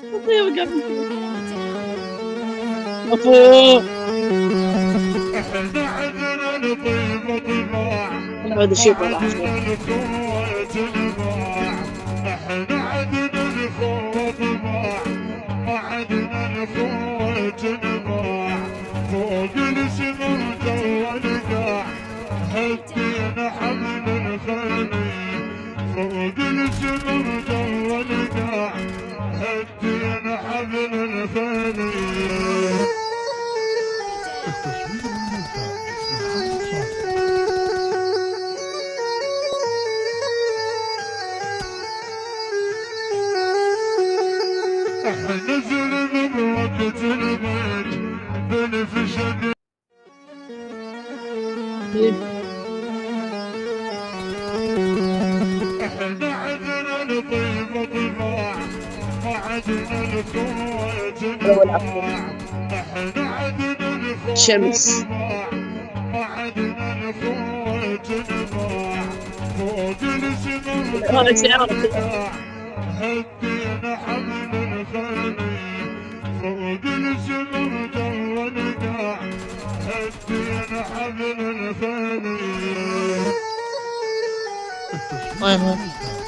أطير قبل مفهوم. احنا عندنا الطيبة طباع، أنا بدي أشوف وعندنا الأخوة تنباع. احنا عندنا الأخوة طباع، وعندنا الأخوة تنباع. فوق السماء والقاع هدينا حبل الخلي، فوق السماء والقاع هدينا حبل الخلي. التصوير والمونتاج محمد صالح. احنا زلنا بوقت البيت بنفشق. احنا عندنا الطيبة طباع، وعندنا الأخوة تنباع. احنا عندنا الأخوة شمس طباع، وعندنا الأخوة تنباع. فوق السماء هذا سيارة والقاع هدينا حبل الخلي، فوق السماء والقاع هدينا حبل الخلي. التصوير والمونتاج